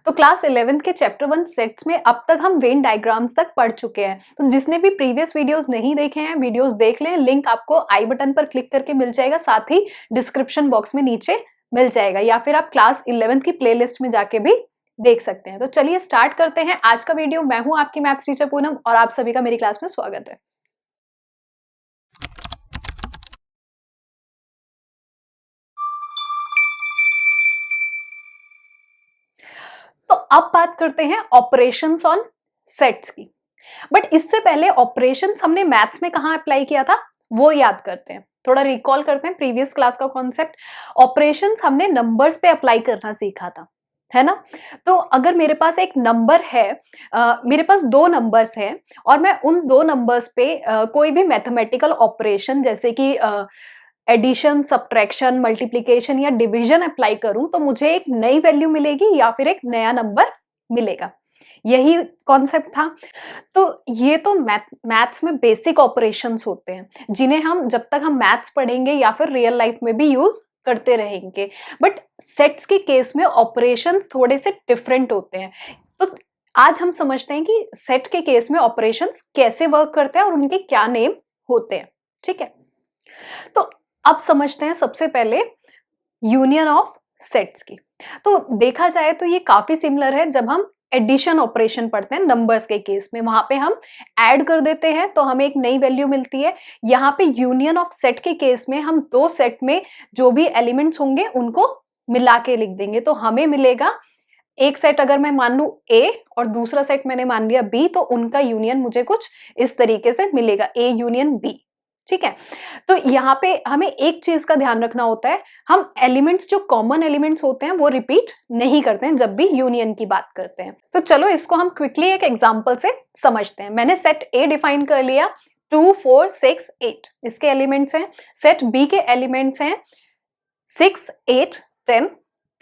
तो class 11th के chapter 1 sets में अब तक हम वेन डायग्राम्स तक पढ़ चुके हैं। तो जिसने भी प्रीवियस वीडियोस नहीं देखे हैं, वीडियोस देख लें, लिंक आपको आई बटन पर क्लिक करके मिल जाएगा, साथ ही डिस्क्रिप्शन बॉक्स में नीचे मिल जाएगा, या फिर आप क्लास 11th की प्लेलिस्ट में जाके भी देख सकते हैं। तो चलिए स्टार्ट करते हैं आज का वीडियो। मैं हूं आपकी मैथ्स टीचर पूनम और आप सभी का मेरी क्लास में स्वागत है। तो अब बात करते हैं ऑपरेशंस ऑन सेट्स की। बट इससे पहले ऑपरेशंस हमने मैथ्स में कहां अप्लाई किया था वो याद करते हैं, थोड़ा रिकॉल करते हैं प्रीवियस क्लास का कॉन्सेप्ट। ऑपरेशंस हमने नंबर्स पे अप्लाई करना सीखा था, है ना। तो अगर मेरे पास एक नंबर है, मेरे पास दो नंबर्स हैं और मैं उन दो नंबर्स पे कोई भी मैथमेटिकल ऑपरेशन जैसे कि एडिशन, सब्ट्रैक्शन, मल्टीप्लिकेशन या डिवीजन अप्लाई करूं तो मुझे एक नई वैल्यू मिलेगी या फिर एक नया नंबर मिलेगा। यही कॉन्सेप्ट था। तो ये तो मैथ्स में बेसिक ऑपरेशंस होते हैं जिन्हें हम जब तक हम मैथ्स पढ़ेंगे या फिर रियल लाइफ में भी यूज करते रहेंगे। बट सेट्स के केस में ऑपरेशंस थोड़े से डिफरेंट होते हैं। तो आज हम समझते हैं कि सेट के केस में ऑपरेशंस कैसे वर्क करते हैं और उनके क्या नेम होते हैं। ठीक है, तो अब समझते हैं सबसे पहले यूनियन ऑफ सेट्स की। तो देखा जाए तो ये काफी सिमिलर है जब हम एडिशन ऑपरेशन पढ़ते हैं नंबर्स के केस में। वहां पे हम ऐड कर देते हैं तो हमें एक नई वैल्यू मिलती है। यहाँ पे यूनियन ऑफ सेट के केस में हम दो सेट में जो भी एलिमेंट्स होंगे उनको मिला के लिख देंगे, तो हमें मिलेगा एक सेट अगर मैं मान लू ए और दूसरा सेट मैंने मान लिया बी, तो उनका यूनियन मुझे कुछ इस तरीके से मिलेगा, ए यूनियन बी। ठीक है, तो यहाँ पे हमें एक चीज का ध्यान रखना होता है, हम एलिमेंट्स जो कॉमन एलिमेंट्स होते हैं वो रिपीट नहीं करते हैं जब भी यूनियन की बात करते हैं। तो चलो इसको हम क्विकली एक एग्जांपल से समझते हैं। मैंने सेट ए डिफाइन कर लिया, 2 4 6 8 इसके एलिमेंट्स हैं। सेट बी के एलिमेंट्स हैं 6 8 10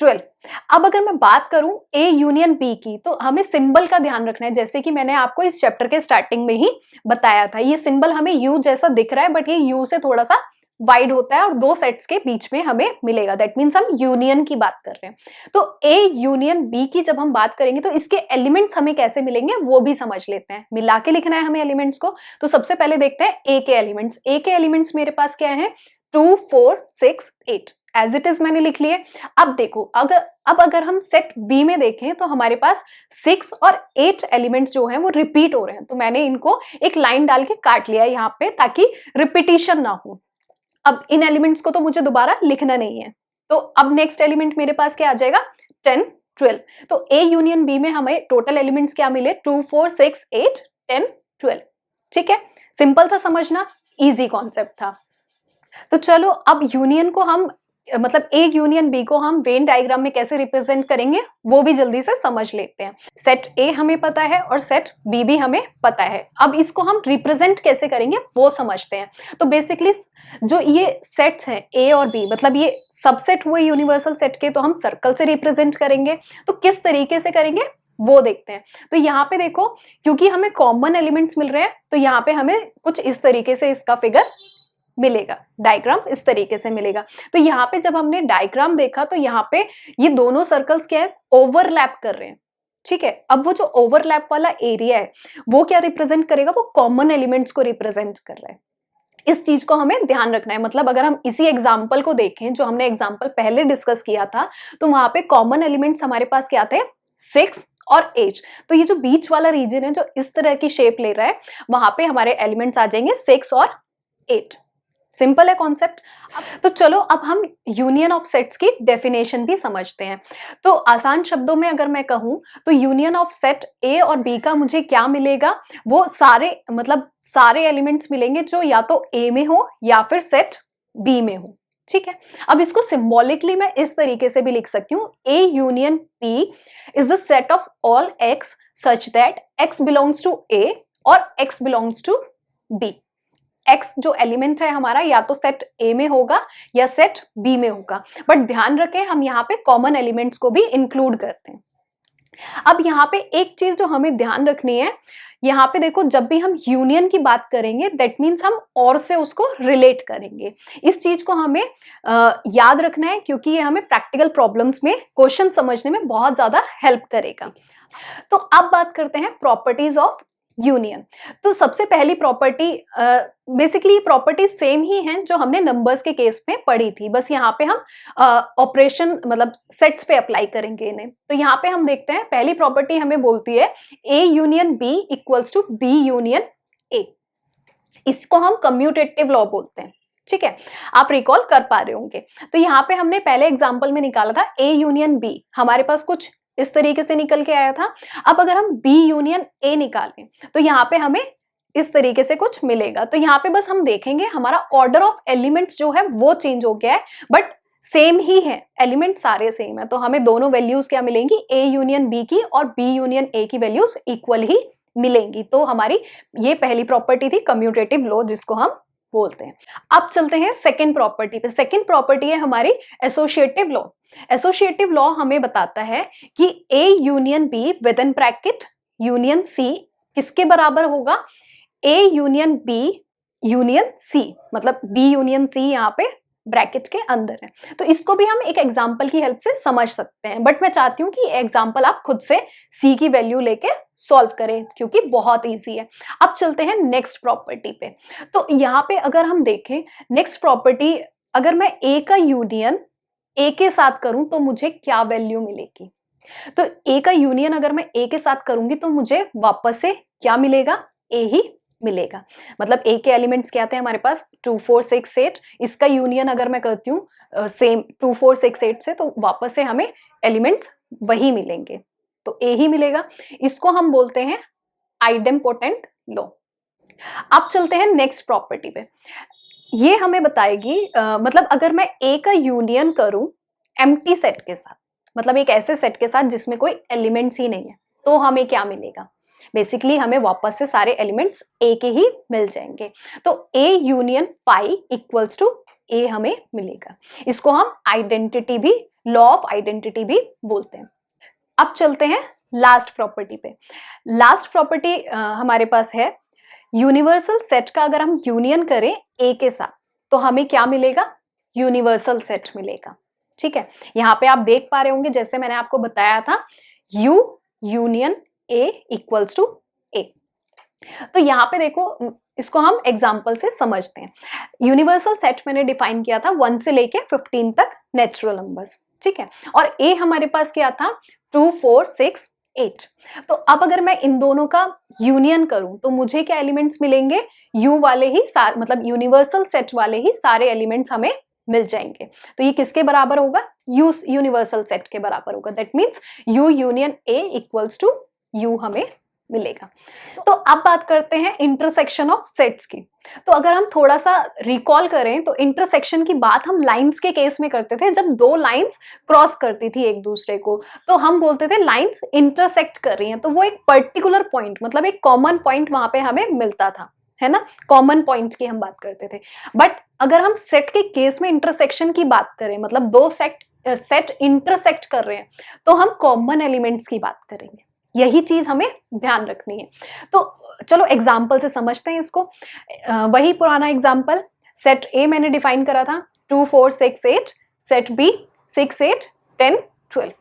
12। अब अगर मैं बात करूं ए यूनियन बी की, तो हमें सिंबल का ध्यान रखना है, जैसे कि मैंने आपको इस चैप्टर के स्टार्टिंग में ही बताया था। ये सिंबल हमें यू जैसा दिख रहा है बट ये यू से थोड़ा सा वाइड होता है और दो सेट्स के बीच में हमें मिलेगा। दैट मीन्स हम यूनियन की बात कर रहे हैं। तो ए यूनियन बी की जब हम बात करेंगे तो इसके एलिमेंट्स हमें कैसे मिलेंगे वो भी समझ लेते हैं। मिला के लिखना है हमें एलिमेंट्स को। तो सबसे पहले देखते हैं ए के एलिमेंट्स। ए के एलिमेंट्स मेरे पास क्या है, 2 4 6 8 एज इट इज मैंने लिख लिए। अब देखो अगर हम सेट बी में देखें तो हमारे पास 6 और 8 एलिमेंट्स जो हैं वो रिपीट हो रहे हैं, तो मैंने इनको एक लाइन डाल के काट लिया यहाँ पे ताकि रिपीटिशन ना हो। अब इन एलिमेंट्स को तो मुझे दोबारा लिखना नहीं है। तो अब नेक्स्ट एलिमेंट मेरे पास क्या आ जाएगा, 10 12। तो ए यूनियन बी में हमें टोटल एलिमेंट्स क्या मिले, 2 4 6 8 10 12। ठीक है, सिंपल था समझना, इजी कॉन्सेप्ट था। तो चलो अब यूनियन को हम मतलब ए यूनियन बी को हम वेन डायग्राम में कैसे रिप्रेजेंट करेंगे वो भी जल्दी से समझ लेते हैं। सेट ए हमें पता है और सेट बी भी हमें पता है। अब इसको हम रिप्रेजेंट कैसे करेंगे वो समझते हैं। तो बेसिकली जो ये सेट्स हैं ए और बी, मतलब ये सबसेट हुए यूनिवर्सल सेट के, तो हम सर्कल से रिप्रेजेंट करेंगे। तो किस तरीके से करेंगे वो देखते हैं। तो यहाँ पे देखो, क्योंकि हमें कॉमन एलिमेंट्स मिल रहे हैं तो यहाँ पे हमें कुछ इस तरीके से इसका फिगर मिलेगा, डायग्राम इस तरीके से मिलेगा। तो यहाँ पे जब हमने डायग्राम देखा तो यहाँ पे ये दोनों सर्कल्स क्या है, ओवरलैप कर रहे हैं। ठीक है, अब वो जो ओवरलैप वाला एरिया है वो क्या रिप्रेजेंट करेगा, वो कॉमन एलिमेंट्स को रिप्रेजेंट कर रहा है। इस चीज को हमें ध्यान रखना है। मतलब अगर हम इसी एग्जाम्पल को देखें जो हमने एग्जाम्पल पहले डिस्कस किया था, तो वहां पे कॉमन एलिमेंट्स हमारे पास क्या थे, 6 और 8। तो ये जो बीच वाला रीजन है जो इस तरह की शेप ले रहा है, वहां पे हमारे एलिमेंट्स आ जाएंगे 6 और 8। सिंपल है कॉन्सेप्ट। तो चलो अब हम यूनियन ऑफ सेट्स की डेफिनेशन भी समझते हैं। तो आसान शब्दों में अगर मैं कहूं तो यूनियन ऑफ सेट ए और बी का मुझे क्या मिलेगा, वो सारे एलिमेंट्स मिलेंगे जो या तो ए में हो या फिर सेट बी में हो। ठीक है, अब इसको सिंबॉलिकली मैं इस तरीके से भी लिख सकती हूँ, A union B is the set of all X such that X belongs to A और X belongs to B. X जो एलिमेंट है हमारा या तो सेट ए में होगा या सेट बी में होगा, बट ध्यान रखें हम यहाँ पे कॉमन एलिमेंट्स को भी इंक्लूड करते हैं। अब यहाँ पे एक चीज जो हमें ध्यान रखनी है, यहाँ पे देखो जब भी हम यूनियन की बात करेंगे दैट मीन्स हम और से उसको रिलेट करेंगे। इस चीज को हमें याद रखना है क्योंकि ये हमें प्रैक्टिकल प्रॉब्लम्स में क्वेश्चन समझने में बहुत ज्यादा हेल्प करेगा। तो अब बात करते हैं प्रॉपर्टीज ऑफ यूनियन। तो सबसे पहली प्रॉपर्टी, बेसिकली प्रॉपर्टी सेम ही हैं जो हमने नंबर्स के केस में पढ़ी थी, बस यहाँ पे हम ऑपरेशन मतलब सेट्स पे अप्लाई करेंगे इन्हें। तो यहाँ पे हम देखते हैं पहली प्रॉपर्टी हमें बोलती है A union B equals to B union A. इसको हम कम्यूटेटिव लॉ बोलते हैं, ठीक है, आप रिकॉल कर पा रहे होंगे। तो यहाँ पे हमने पहले एग्जाम्पल में निकाला था ए यूनियन बी, हमारे पास कुछ इस तरीके से निकल के आया था। अब अगर हम बी यूनियन ए निकालें तो यहाँ पे हमें इस तरीके से कुछ मिलेगा। तो यहाँ पे बस हम देखेंगे हमारा ऑर्डर ऑफ एलिमेंट्स जो है वो चेंज हो गया है, बट सेम ही है, एलिमेंट सारे सेम है। तो हमें दोनों वैल्यूज क्या मिलेंगी, ए यूनियन बी की और बी यूनियन ए की वैल्यूज इक्वल ही मिलेंगी। तो हमारी ये पहली प्रॉपर्टी थी कम्यूटेटिव लॉ जिसको हम बोलते हैं। अब चलते हैं सेकेंड प्रॉपर्टी पे। सेकेंड प्रॉपर्टी है हमारी एसोसिएटिव लॉ। एसोसिएटिव लॉ हमें बताता है कि A union B with in bracket union C किसके बराबर होगा, A union B union C, मतलब बी यूनियन सी यहाँ पे ब्रैकेट के अंदर है। तो इसको भी हम एक एग्जांपल की हेल्प से समझ सकते हैं, बट मैं चाहती हूँ कि एग्जांपल आप खुद से सी की वैल्यू लेके सॉल्व करें क्योंकि बहुत इजी है। अब चलते हैं नेक्स्ट प्रॉपर्टी पे। तो यहाँ पे अगर हम देखें नेक्स्ट प्रॉपर्टी, अगर मैं ए का यूनियन ए के साथ करूं तो मुझे क्या वैल्यू मिलेगी। तो ए का यूनियन अगर मैं ए के साथ करूंगी तो मुझे वापस से क्या मिलेगा, ए ही मिलेगा। मतलब ए के एलिमेंट्स क्या थे हमारे पास 2 4 6 8, इसका यूनियन अगर मैं करती हूँ सेम 2 4 6 8 से तो वापस से हमें एलिमेंट्स वही मिलेंगे, तो ए ही मिलेगा। इसको हम बोलते हैं आइडेम्पोटेंट लॉ। अब चलते हैं नेक्स्ट प्रॉपर्टी पे। ये हमें बताएगी मतलब अगर मैं ए का यूनियन करूं एम्प्टी सेट के साथ, मतलब एक ऐसे सेट के साथ जिसमें कोई एलिमेंट्स ही नहीं है, तो हमें क्या मिलेगा। बेसिकली हमें वापस से सारे एलिमेंट्स ए के ही मिल जाएंगे। तो A union phi equals to A हमें मिलेगा। इसको हम आइडेंटिटी भी, लॉ ऑफ आइडेंटिटी भी बोलते हैं। अब चलते हैं लास्ट प्रॉपर्टी पे। लास्ट प्रॉपर्टी हमारे पास है यूनिवर्सल सेट का अगर हम यूनियन करें ए के साथ तो हमें क्या मिलेगा, यूनिवर्सल सेट मिलेगा। ठीक है, यहाँ पे आप देख पा रहे होंगे जैसे मैंने आपको बताया था U union A equals to A. तो यहाँ पे देखो इसको हम एग्जाम्पल से समझते हैं। यूनिवर्सल सेट मैंने डिफाइन किया था 1 से लेके 15 तक नेचुरल नंबर्स, ठीक है, और ए हमारे पास क्या था 2 4 6 8। तो अब अगर मैं इन दोनों का यूनियन करूं तो मुझे क्या एलिमेंट्स मिलेंगे, यू वाले ही मतलब यूनिवर्सल सेट वाले ही सारे एलिमेंट्स हमें मिल जाएंगे। तो ये किसके बराबर होगा, यू यूनिवर्सल सेट के बराबर होगा। That means U union A equals to U हमें मिलेगा। तो अब बात करते हैं इंटरसेक्शन ऑफ सेट्स की। तो अगर हम थोड़ा सा रिकॉल करें तो इंटरसेक्शन की बात हम लाइंस के केस में करते थे, जब दो लाइंस क्रॉस करती थी एक दूसरे को तो हम बोलते थे लाइंस इंटरसेक्ट कर रही हैं। तो वो एक पर्टिकुलर पॉइंट, मतलब एक कॉमन पॉइंट वहां पे हमें मिलता था, है ना, कॉमन पॉइंट की हम बात करते थे। बट अगर हम सेट के केस में इंटरसेक्शन की बात करें, मतलब दो सेट इंटरसेक्ट कर रहे हैं, तो हम कॉमन एलिमेंट्स की बात करेंगे। यही चीज हमें ध्यान रखनी है। तो चलो एग्जाम्पल से समझते हैं इसको। वही पुराना एग्जाम्पल, सेट ए मैंने डिफाइन करा था 2 4 6 8, सेट बी 6 8 10 12।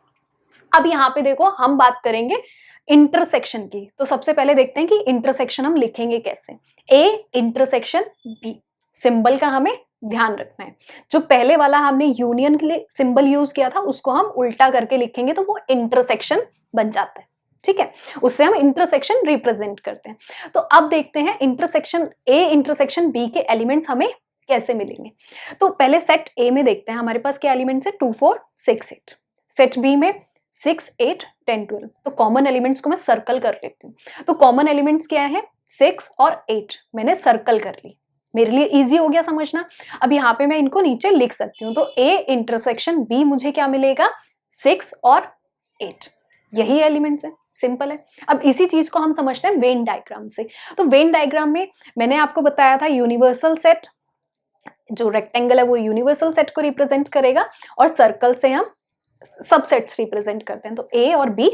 अब यहाँ पे देखो हम बात करेंगे इंटरसेक्शन की। तो सबसे पहले देखते हैं कि इंटरसेक्शन हम लिखेंगे कैसे। ए इंटरसेक्शन बी, सिंबल का हमें ध्यान रखना है। जो पहले वाला हमने यूनियन के लिए सिंबल यूज किया था उसको हम उल्टा करके लिखेंगे तो वो इंटरसेक्शन बन जाता है, ठीक है, उससे हम इंटरसेक्शन रिप्रेजेंट करते हैं। तो अब देखते हैं इंटरसेक्शन ए इंटरसेक्शन बी के एलिमेंट्स हमें कैसे मिलेंगे। तो पहले सेट ए में देखते हैं हमारे पास क्या एलिमेंट्स है 2 4 6 8, सेट बी में 6 8 10 12। तो कॉमन एलिमेंट्स को मैं सर्कल कर लेती हूँ। तो कॉमन एलिमेंट्स क्या है 6 और 8, मैंने सर्कल कर ली, मेरे लिए इजी हो गया समझना। अब यहाँ पे मैं इनको नीचे लिख सकती हूँ। तो ए इंटरसेक्शन बी मुझे क्या मिलेगा 6 और 8, यही एलिमेंट्स है, सिंपल है। अब इसी चीज को हम समझते हैं वेन डायग्राम से। तो वेन डायग्राम में मैंने आपको बताया था यूनिवर्सल सेट, जो रेक्टेंगल है वो यूनिवर्सल सेट को रिप्रेजेंट करेगा और सर्कल से हम सबसेट्स रिप्रेजेंट करते हैं। तो ए और बी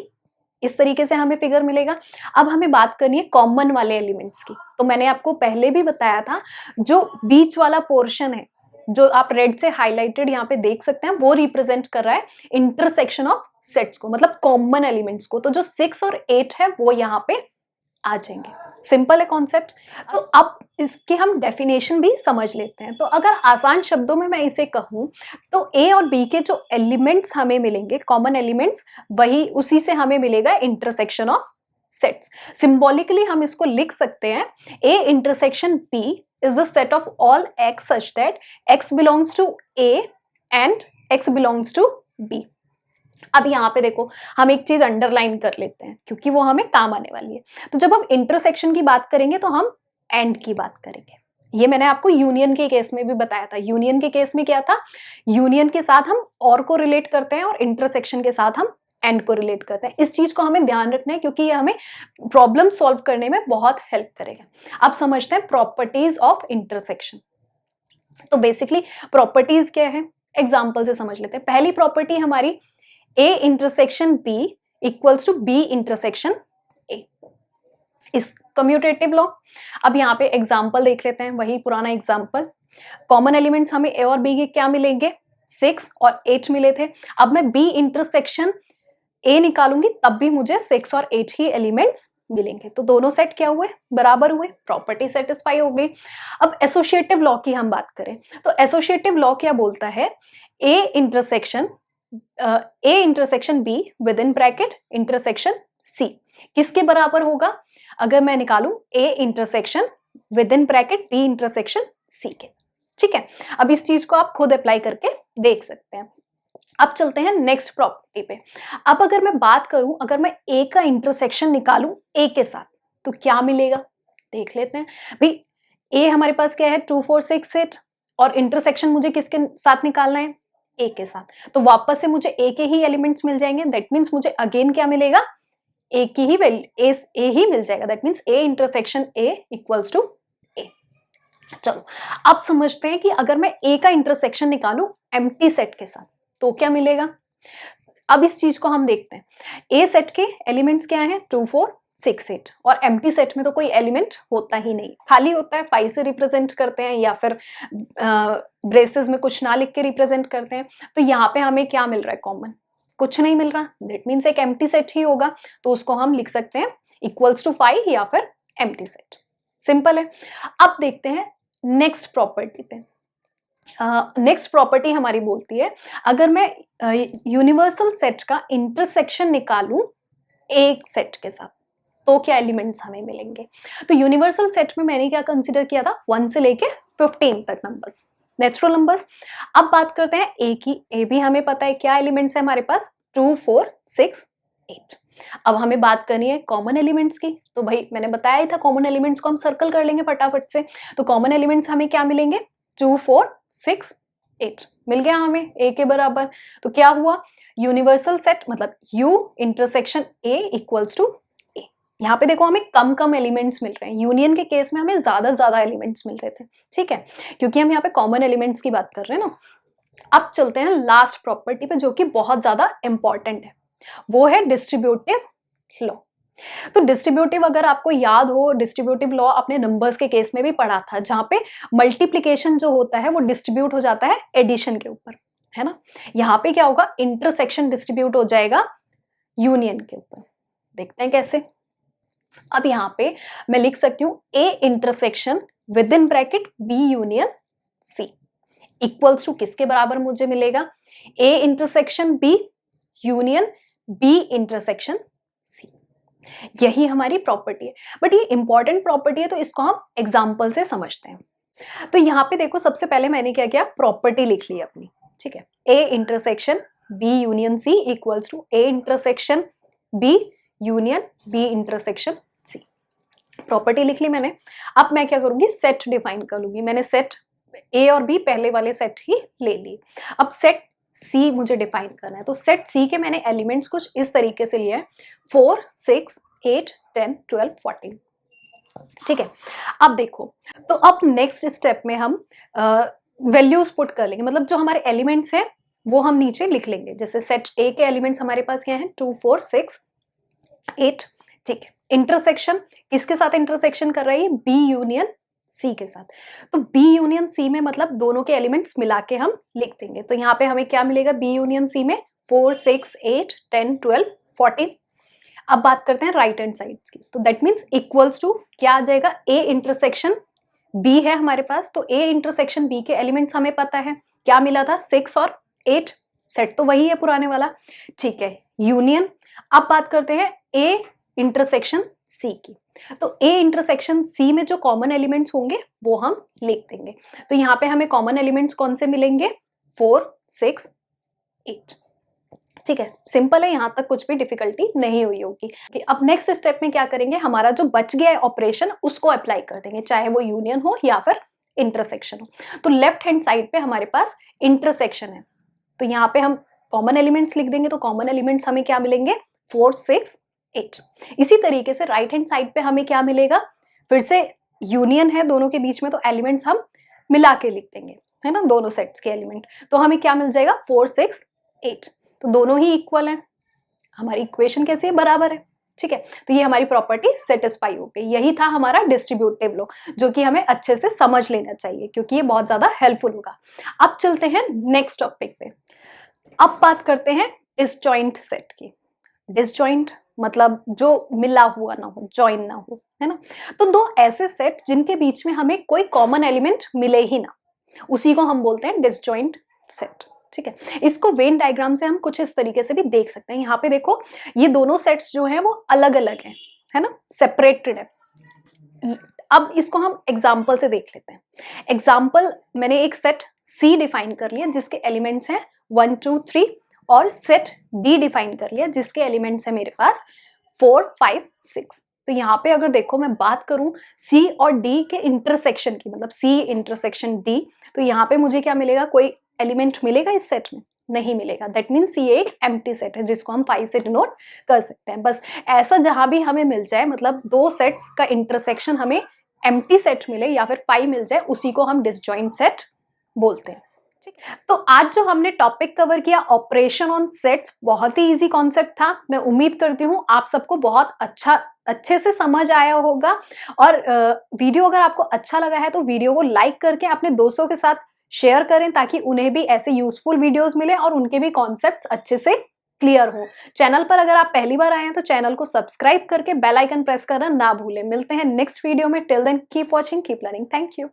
इस तरीके से हमें फिगर मिलेगा। अब हमें बात करनी है कॉमन वाले एलिमेंट्स की। तो मैंने आपको पहले भी बताया था, जो बीच वाला पोर्शन है, जो आप रेड से हाईलाइटेड यहाँ पे देख सकते हैं, वो रिप्रेजेंट कर रहा है इंटरसेक्शन ऑफ सेट्स को, मतलब कॉमन एलिमेंट्स को। तो जो 6 और 8 है वो यहाँ पे आ जाएंगे। सिंपल है कॉन्सेप्ट। तो अब इसकी हम डेफिनेशन भी समझ लेते हैं। तो अगर आसान शब्दों में मैं इसे कहूं तो ए और बी के जो एलिमेंट्स हमें मिलेंगे, कॉमन एलिमेंट्स, वही उसी से हमें मिलेगा इंटरसेक्शन ऑफ सेट्स। सिंबॉलिकली हम इसको लिख सकते हैं, A intersection B is the set of all X such that X belongs to A and X belongs to B. अब यहाँ पे देखो, हम एक चीज अंडरलाइन कर लेते हैं क्योंकि वो हमें काम आने वाली है। तो जब हम इंटरसेक्शन की बात करेंगे तो हम एंड की बात करेंगे। ये मैंने आपको यूनियन के केस में भी बताया था। यूनियन के केस में क्या था, यूनियन के साथ हम और को रिलेट करते हैं और इंटरसेक्शन के साथ हम एंड को रिलेट करते हैं। इस चीज को हमें ध्यान रखना है क्योंकि ये हमें प्रॉब्लम सॉल्व करने में बहुत हेल्प करेगा। अब समझते हैं प्रॉपर्टीज ऑफ इंटरसेक्शन। तो बेसिकली प्रॉपर्टीज क्या है, एग्जाम्पल से समझ लेते हैं। पहली प्रॉपर्टी हमारी A intersection B equals to B intersection A, इस कम्यूटेटिव लॉ। अब यहाँ पे एग्जाम्पल देख लेते हैं, वही पुराना एग्जाम्पल। कॉमन एलिमेंट्स हमें A और B के क्या मिलेंगे, 6 और 8 मिले थे। अब मैं B इंटरसेक्शन A निकालूंगी तब भी मुझे 6 और 8 ही एलिमेंट्स मिलेंगे। तो दोनों सेट क्या हुए, बराबर हुए, प्रॉपर्टी सेटिस्फाई हो गई। अब एसोसिएटिव लॉ की हम बात करें तो एसोसिएटिव लॉ क्या बोलता है, A intersection B with in bracket intersection C किसके बराबर होगा, अगर मैं निकालूं A intersection with in bracket B intersection C के। ठीक है, अब इस चीज को आप खुद अप्लाई करके देख सकते हैं। अब चलते हैं नेक्स्ट प्रॉपर्टी पे। अब अगर मैं बात करूं, अगर मैं A का इंटरसेक्शन निकालूं A के साथ तो क्या मिलेगा, देख लेते हैं भाई। A हमारे पास क्या है, 2 4 6 8 और इंटरसेक्शन मुझे किसके साथ निकालना है, A के साथ। तो वापस से मुझे A के ही एलिमेंट्स मिल जाएंगे। दैट मीन्स मुझे अगेन क्या मिलेगा, A की ही वैल्यू A ही मिल जाएगा। That means A intersection A equals to A। चलो अब समझते हैं कि अगर मैं A का इंटरसेक्शन निकालूं एम्प्टी सेट के साथ तो क्या मिलेगा। अब इस चीज को हम देखते हैं। A सेट के एलिमेंट्स क्या हैं, 2 4 6 8 और एम्प्टी सेट में तो कोई एलिमेंट होता ही नहीं, खाली होता है। 5 से रिप्रेजेंट करते हैं या फिर ब्रेसेस में कुछ ना लिख के रिप्रेजेंट करते हैं। तो यहाँ पे हमें क्या मिल रहा है, कॉमन कुछ नहीं मिल रहा। दैट मीन्स एक एम्प्टी सेट ही होगा, तो उसको हम लिख सकते हैं इक्वल्स टू 5 या फिर एम्प्टी सेट। सिंपल है। अब देखते हैं नेक्स्ट प्रॉपर्टी पे। नेक्स्ट प्रॉपर्टी हमारी बोलती है, अगर मैं यूनिवर्सल सेट का इंटरसेक्शन निकालूं एक सेट के साथ तो क्या एलिमेंट्स हमें मिलेंगे। तो यूनिवर्सल सेट में मैंने क्या कंसीडर किया था, 1 से लेके 15 तक नंबर्स, नेचुरल नंबर्स। अब बात करते हैं ए की। ए भी हमें पता है क्या एलिमेंट्स है हमारे पास, 2 4 6 8। अब हमें बात करनी है कॉमन एलिमेंट्स की। तो भाई मैंने बताया ही था, कॉमन एलिमेंट्स को हम सर्कल कर लेंगे फटाफट से। तो कॉमन एलिमेंट्स हमें क्या मिलेंगे, 2 4 6 8 मिल गया हमें A के बराबर। तो क्या हुआ, यूनिवर्सल सेट मतलब U intersection A equals to A। यहाँ पे देखो हमें कम कम एलिमेंट्स मिल रहे हैं, यूनियन के केस में हमें ज्यादा एलिमेंट्स मिल रहे थे। ठीक है, क्योंकि हम यहाँ पे कॉमन एलिमेंट्स की बात कर रहे हैं ना। अब चलते हैं लास्ट प्रॉपर्टी पे जो कि बहुत ज्यादा इंपॉर्टेंट है, वो है डिस्ट्रीब्यूटिव लॉ। तो डिस्ट्रीब्यूटिव अगर आपको याद हो, डिस्ट्रीब्यूटिव लॉ अपने नंबर्स के केस में भी पढ़ा था, जहां पे मल्टीप्लिकेशन जो होता है वो डिस्ट्रीब्यूट हो जाता है एडिशन के ऊपर, है ना। यहाँ पे क्या होगा, इंटरसेक्शन डिस्ट्रीब्यूट हो जाएगा यूनियन के ऊपर। देखते हैं कैसे। अब यहाँ पे मैं लिख सकती हूँ A intersection with in bracket B union C equals to किसके बराबर मुझे मिलेगा, A intersection B union B intersection C। यही हमारी प्रॉपर्टी है, बट ये इंपॉर्टेंट प्रॉपर्टी है तो इसको हम एग्जाम्पल से समझते हैं। तो यहाँ पे देखो, सबसे पहले मैंने क्या किया, प्रॉपर्टी लिख ली अपनी। ठीक है, A intersection B union C equals to A intersection B union B intersection C। Property लिख ली मैंने। अब मैं क्या करूंगी, सेट डिफाइन कर लूंगी। मैंने सेट A और B पहले वाले सेट ही ले ली। अब सेट C मुझे डिफाइन करना है। तो सेट C के मैंने एलिमेंट्स कुछ इस तरीके से लिए हैं, 4 6 8 10 12 14। ठीक है, अब देखो, तो अब नेक्स्ट स्टेप में हम वैल्यूज पुट कर लेंगे, मतलब जो हमारे एलिमेंट्स हैं वो हम नीचे लिख लेंगे। जैसे सेट A के एलिमेंट्स हमारे पास क्या हैं, 2 4 6 8, ठीक है। इंटरसेक्शन किसके साथ इंटरसेक्शन कर रही है? बी यूनियन सी के साथ। तो बी यूनियन सी में मतलब दोनों के एलिमेंट्स मिला के हम लिख देंगे। तो यहाँ पे हमें क्या मिलेगा बी यूनियन सी में? 4, 6, 8, 10, 12, 14। अब बात करते हैं राइट हैंड साइड की। तो दैट मीन्स इक्वल्स टू क्या आ जाएगा? ए इंटरसेक्शन बी है हमारे पास, तो ए इंटरसेक्शन बी के एलिमेंट्स हमें पता है क्या मिला था? 6 और 8। सेट तो वही है पुराने वाला, ठीक है। यूनियन, अब बात करते हैं ए इंटरसेक्शन सी की। तो ए इंटरसेक्शन सी में जो कॉमन एलिमेंट्स होंगे वो हम लिख देंगे। तो यहाँ पे हमें कॉमन एलिमेंट्स कौन से मिलेंगे? 4, 6, 8, ठीक है। सिंपल है, यहां तक कुछ भी डिफिकल्टी नहीं हुई होगी। अब नेक्स्ट स्टेप में क्या करेंगे? हमारा जो बच गया है ऑपरेशन उसको अप्लाई कर देंगे, चाहे वो यूनियन हो या फिर इंटरसेक्शन हो। तो लेफ्ट हैंड साइड पे हमारे पास इंटरसेक्शन है, तो यहाँ पे हम कॉमन एलिमेंट्स लिख देंगे। तो कॉमन एलिमेंट्स हमें क्या मिलेंगे? 4, 6, 8। इसी तरीके से राइट हैंड साइड पे हमें क्या मिलेगा? फिर से यूनियन है दोनों के बीच में, तो एलिमेंट्स हम मिला के लिख देंगे, है ना, दोनों सेट्स के एलिमेंट। तो हमें क्या मिल जाएगा? 4, 6, 8। तो दोनों ही इक्वल हैं, हमारी इक्वेशन कैसी है? बराबर है, ठीक है। तो ये हमारी प्रॉपर्टी सेटिस्फाई हो गई। यही था हमारा डिस्ट्रीब्यूटिव लॉ, जो कि हमें अच्छे से समझ लेना चाहिए क्योंकि ये बहुत ज्यादा हेल्पफुल होगा। अब चलते हैं नेक्स्ट टॉपिक पे। अब बात करते हैं डिसजॉइंट सेट की। डिसजॉइंट मतलब जो मिला हुआ ना हो, जॉइन ना हो, है ना। तो दो ऐसे सेट जिनके बीच में हमें कोई कॉमन एलिमेंट मिले ही ना, उसी को हम बोलते हैं डिसजॉइंट सेट, ठीक है। इसको वेन डायग्राम से हम कुछ इस तरीके से भी देख सकते हैं। यहाँ पे देखो, ये दोनों सेट्स जो हैं वो अलग अलग हैं, है ना, सेपरेटेड है। अब इसको हम एग्जाम्पल से देख लेते हैं। एग्जाम्पल, मैंने एक सेट सी डिफाइन कर लिया जिसके एलिमेंट्स हैं 1, 2, 3, और सेट डी डिफाइन कर लिया जिसके एलिमेंट्स है मेरे पास 4, 5, 6। तो यहाँ पे अगर देखो मैं बात करूं सी और डी के इंटरसेक्शन की, मतलब सी इंटरसेक्शन डी, तो यहाँ पे मुझे क्या मिलेगा? कोई एलिमेंट मिलेगा इस सेट में? नहीं मिलेगा। दैट मीन्स ये एक एम्प्टी सेट है जिसको हम 5 से डिनोट कर सकते हैं। बस ऐसा जहां भी हमें मिल जाए, मतलब दो सेट्स का इंटरसेक्शन हमें एम्प्टी सेट मिले या फिर 5 मिल जाए, उसी को हम डिसजॉइंट सेट बोलते हैं। तो आज जो हमने टॉपिक कवर किया ऑपरेशन ऑन सेट्स, बहुत ही इजी कॉन्सेप्ट था। मैं उम्मीद करती हूँ आप सबको बहुत अच्छे से समझ आया होगा। और वीडियो अगर आपको अच्छा लगा है तो वीडियो को लाइक करके अपने दोस्तों के साथ शेयर करें ताकि उन्हें भी ऐसे यूजफुल वीडियोस मिले और उनके भी कॉन्सेप्ट्स अच्छे से क्लियर हो। चैनल पर अगर आप पहली बार आए हैं तो चैनल को सब्सक्राइब करके बेल आइकन प्रेस करना ना भूलें। मिलते हैं नेक्स्ट वीडियो में। Till then keep watching, keep learning. Thank you.